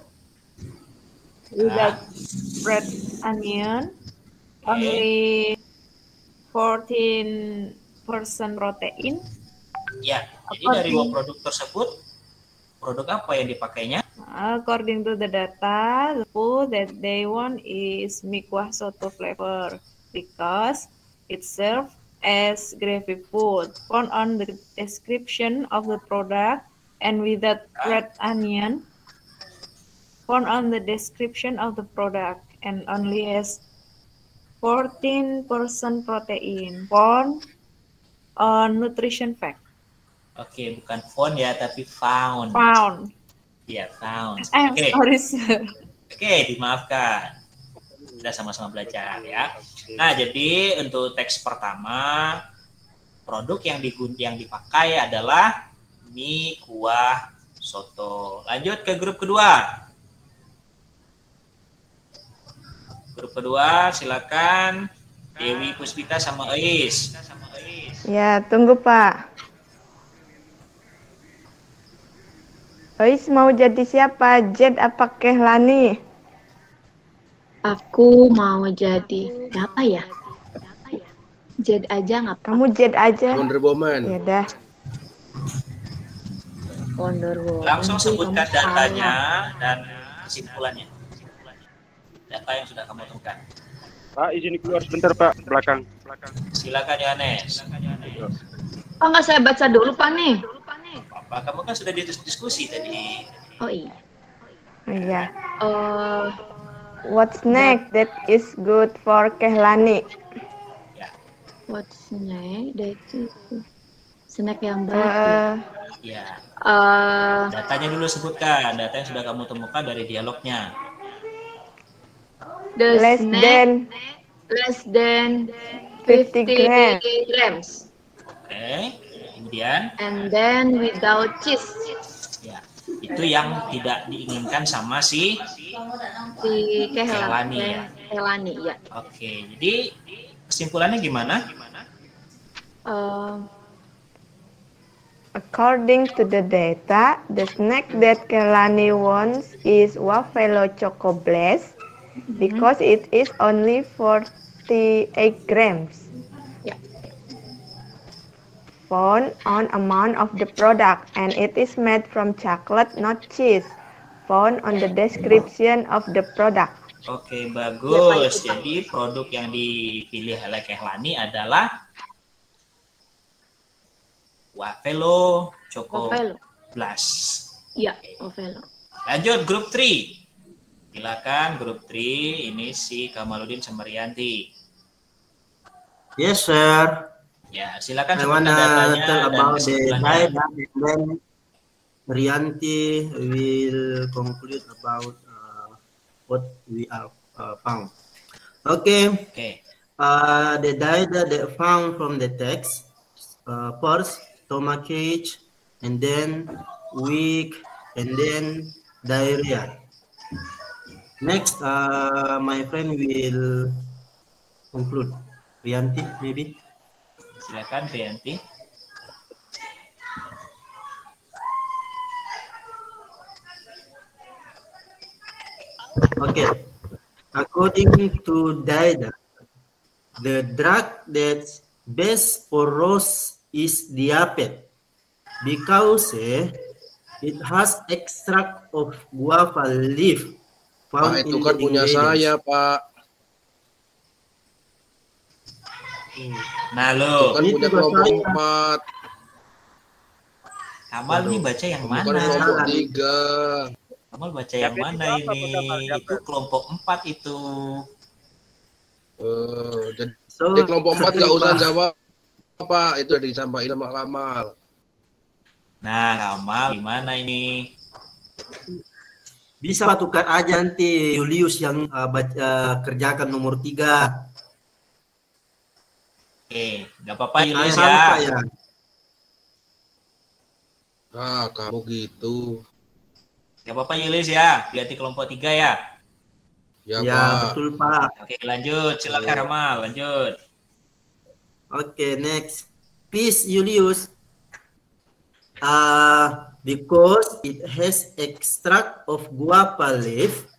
without red onion, only 14% protein.
Ya, jadi dari dua produk tersebut, produk apa yang dipakainya?
According to the data, the food that they want is mie kuah soto flavor because it serves as gravy food. Found on the description of the product and without red onion. Found on the description of the product and only has 14% protein. Found on nutrition fact.
Oke, bukan found ya, tapi found.
Found.
Ya, found.
I'm
Oke.
sorry, sir.
Oke, dimaafkan. Kita sama-sama belajar ya. Nah, jadi untuk teks pertama, produk yang dipakai adalah mie kuah soto. Lanjut ke grup kedua. Grup kedua, silakan Dewi Puspita sama Ois.
Ya, tunggu Pak. Ois mau jadi siapa? Jed apa Kehlani?
Aku mau jadi apa ya? Jed aja nggak?
Kamu Jed aja.
Wonder Woman.
Ya dah.
Wonder Woman.
Langsung sebutkan datanya dan kesimpulannya. Data yang sudah kamu temukan.
Pak, izin keluar sebentar, Pak. Belakang.
Silakan Yohanes.
Oh, nggak saya baca dulu, Pak nih.
Apa? Kamu kan sudah diskusi tadi.
Oh iya.
Iya.
What's
next that is good for Kehlani?
What's next that is snack yang baik?
Ya. Datanya dulu sebutkan. Data yang sudah kamu temukan dari dialognya.
Less than 50
grams.
Oke. Kemudian.
And then without cheese.
Ya. Itu yang tidak diinginkan sama si
Kehlani
ya.
Kehlani ya.
Oke. Jadi kesimpulannya gimana?
According to the data, the snack that Kehlani wants is Wafelo Choco Blast because it is only 48 grams.
Yeah.
Found on amount of the product and it is made from chocolate, not cheese. Found on the description of the product.
Oke, bagus. Jadi produk yang dipilih oleh Kehlani adalah Wafelo Choco Blast.
Iya, Wafelo.
Lanjut grup 3. Silakan grup 3, ini si Kamaludin sama Rianti.
Yes, sir.
Ya, silakan
I
sebutkan
wanna
datanya
tell
dan
about the
kesimpulannya.
data and then Rianti will conclude about what we are found. Okay. The data that found from the text, first stomachache, and then weak, and then diarrhea. Next, my friend will conclude. Rianti, maybe.
Silakan Rianti.
Okay. According to data, the drug that's best for rose is diapet because it has extract of guava leaf found
Pak, itu
in
kan
the
punya
ingredients.
saya, Pak.
Nah
Itu
lo,
kan punya kelompok 4.
Kamal nih baca yang
Bukan
mana?
kelompok 3.
Kamal baca yang mana ini? Itu kelompok 4 itu.
Jadi kelompok 4 nggak usah jawab, Pak. Itu udah disampaikan sama Kamal.
Nah, Kamal gimana ini?
Bisa tukar aja nanti Julius yang kerjakan nomor 3.
Oke, nggak apa-apa Julius
Lupa
ya.
Ah, kamu gitu.
Nggak apa-apa Julius ya, ganti kelompok 3 ya.
Ya,
Ya, betul Pak.
Oke, lanjut. Silakan Kamal, lanjut.
Oke, next. Peace Julius. Because it has extract of guava leaf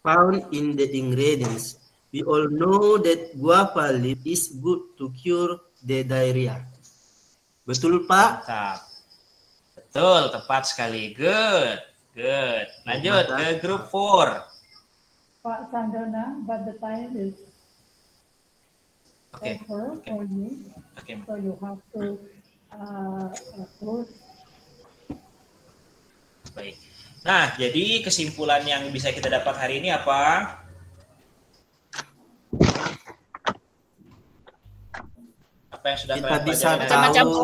found in the ingredients. We all know that guava leaf is good to cure the diarrhea. Betul, Pak?
Mantap. Betul, tepat sekali. Good. Good. Lanjut ke grup 4.
Pak Sandona, but the time is over for you.
Okay.
So you have to close.
Baik. Nah, jadi kesimpulan yang bisa kita dapat hari ini apa? Apa yang sudah
Kita
kalian
bisa
pelajari?
tahu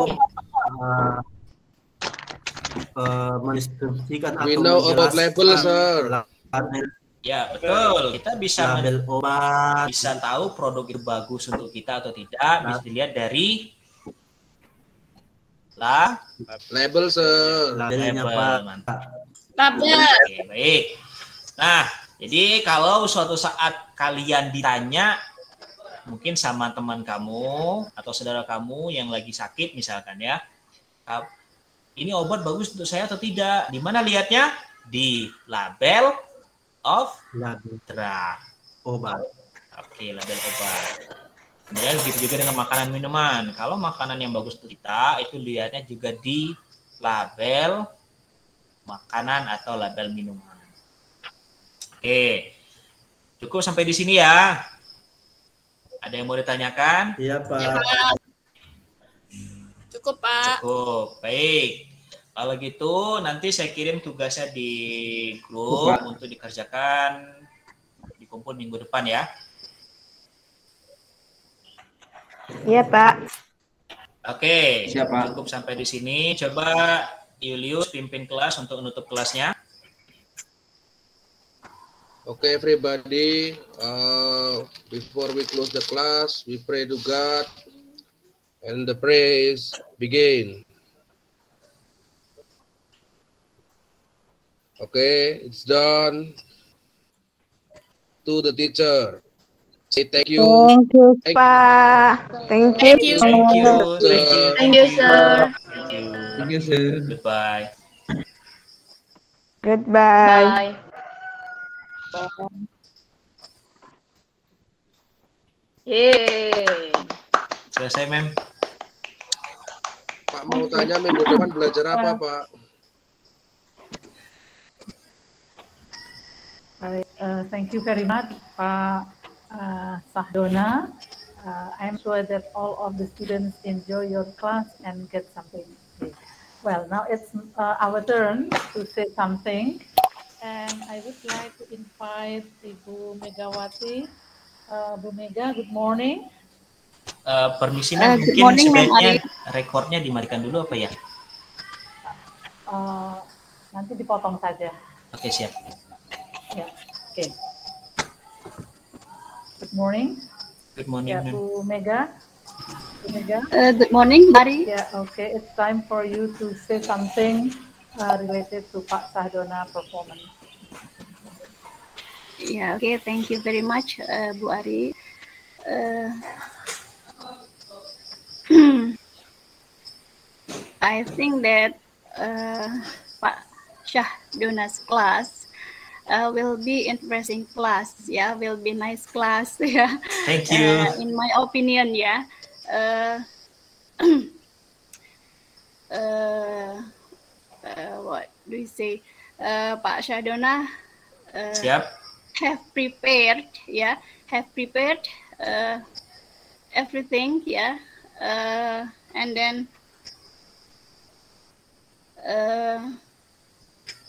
mendeskripsikan atau
We know about label, sir.
label.
Ya, betul. Kita bisa
label obat,
bisa tahu produk itu bagus untuk kita atau tidak, bisa dilihat dari
label, sir.
labelnya, Pak.
Mantap.
Label.
Oke, baik. Nah, jadi kalau suatu saat kalian ditanya mungkin sama teman kamu atau saudara kamu yang lagi sakit misalkan ya, ini obat bagus untuk saya atau tidak? Di mana lihatnya? Di label of drug.
Obat.
Oke, label obat. Kemudian begitu juga dengan makanan minuman. Kalau makanan yang bagus untuk kita itu lihatnya juga di label makanan atau label minuman. Oke, cukup sampai di sini ya. Ada yang mau ditanyakan?
Iya, Pak.
Ya, Pak. Cukup, Pak.
Cukup, baik. Kalau gitu nanti saya kirim tugasnya di grup untuk dikerjakan, dikumpul minggu depan ya.
Iya, Pak.
Oke,
Siapa?
cukup sampai di sini. Coba Julius pimpin kelas untuk menutup kelasnya.
Okay, everybody, before we close the class, we pray to God, and the praise begin. Okay, it's done. To the teacher, say thank you.
Thank you, Pak. Thank you.
Thank you. Thank you,
Thank you, sir.
Thank you, sir. Goodbye.
Goodbye.
Bye. Yeay.
Selesai, Mem.
Pak mau tanya minggu depan belajar apa, Pak?
Thank you very much, Pak Sahdona. I'm sure that all of the students enjoy your class and get something. Well, now it's our turn to say something. And I would like to invite Ibu Megawati. Bu Mega, good morning.
Permisi, Mem. Mungkin
morning,
sebaiknya rekornya dimatikan dulu apa ya?
Nanti dipotong saja.
Oke, siap.
Ya, oke. Good morning.
Good morning,
Ya,
Mem.
Bu Mega. Bu Mega.
Good morning, Mari.
Yeah, okay. It's time for you to say something related to Pak Sahdona performance.
Yeah, okay. Thank you very much, Bu Ari. I think that Pak Sahdona's class will be interesting class. Yeah, will be nice class. Yeah.
Thank you.
In my opinion, yeah. What do you say? Pak Syahdono
Siap.
have prepared everything, yeah, and then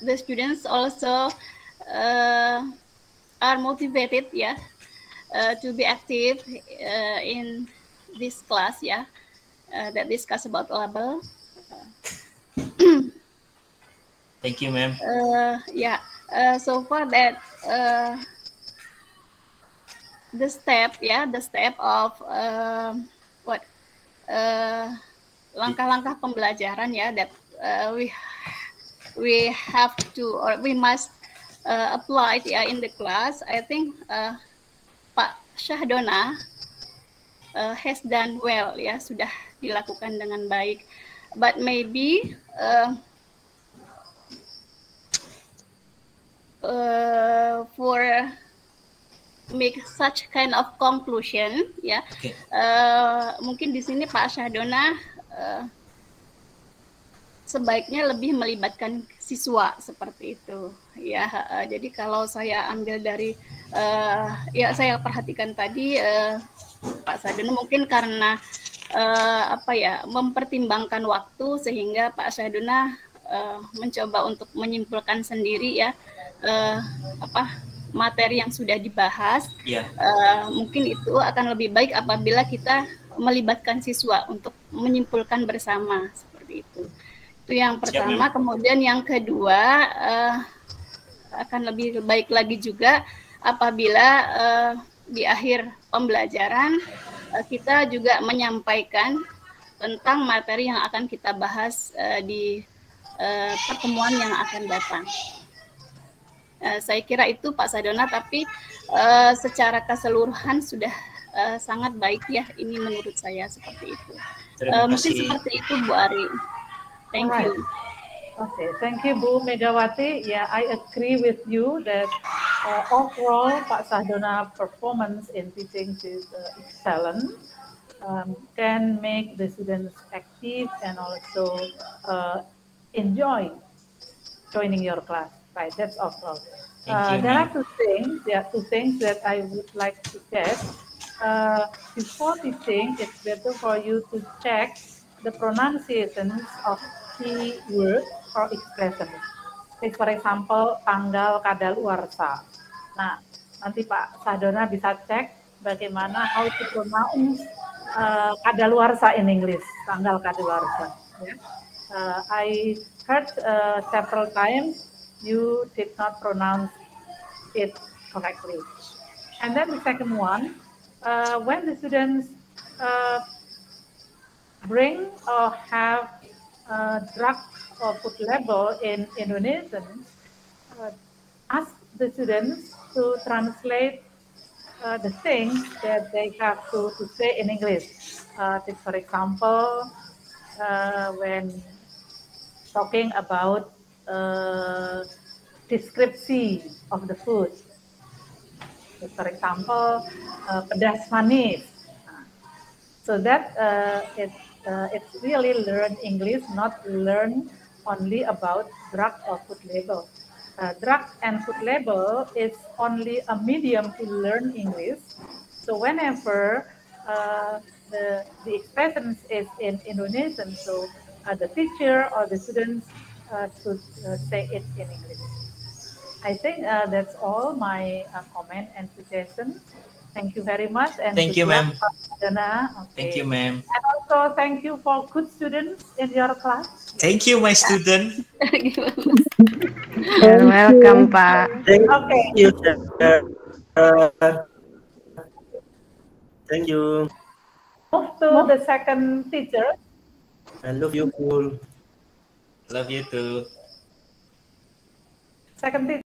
the students also are motivated, yeah, to be active in this class, yeah, that discuss about label.
Thank you, ma'am.
Yeah. So far that the step of langkah-langkah pembelajaran, ya, that we have to, or we must apply it, ya, in the class. I think Pak Syahdono has done well, ya, sudah dilakukan dengan baik. But maybe for make such kind of conclusion, ya, mungkin di sini Pak Syahdono sebaiknya lebih melibatkan siswa seperti itu, ya. Jadi kalau saya ambil dari ya, saya perhatikan tadi Pak Syahdono mungkin karena mempertimbangkan waktu, sehingga Pak Syahdono mencoba untuk menyimpulkan sendiri, ya, materi yang sudah dibahas.
Yeah.
Mungkin itu akan lebih baik apabila kita melibatkan siswa untuk menyimpulkan bersama, seperti itu. Itu yang pertama. Kemudian yang kedua, akan lebih baik lagi juga apabila di akhir pembelajaran kita juga menyampaikan tentang materi yang akan kita bahas di pertemuan yang akan datang. Saya kira itu Pak Syahdono, tapi secara keseluruhan sudah sangat baik, ya, ini menurut saya seperti itu. Mungkin seperti itu, Bu Ari. Thank you.
Okay, thank you, Bu Megawati. Yeah, I agree with you that overall Pak Syahdono performance in teaching is excellent. Can make the students active and also enjoy joining your class. Right, that's overall. There are two things that I would like to check. Before teaching, it's better for you to check the pronunciations of key words or expressions. Take for example, tanggal kadaluarsa. Nah, nanti Pak Syahdono bisa cek bagaimana how to pronounce kadaluarsa in English, tanggal kadaluarsa. I heard several times you did not pronounce it correctly. And then the second one, when the students bring or have drug or food label in Indonesian, ask the students to translate the things that they have to say in English. For example, when talking about deskripsi of the food. For example, pedas manis. So that it's really learn English, not learn only about drug or food label. Drug and food label is only a medium to learn English. So whenever the expression is in Indonesian, so the teacher or the students should say it in English. I think that's all my comment and suggestion. Thank you very much. And
thank you, ma'am.
Okay.
Thank you, ma'am.
And also thank you for good students in your class.
Thank you, my student.
You're welcome, Pak.
Okay. Thank you. Thank you.
Move to the second teacher.
I love you, Cool.
Love you too.
Second teacher.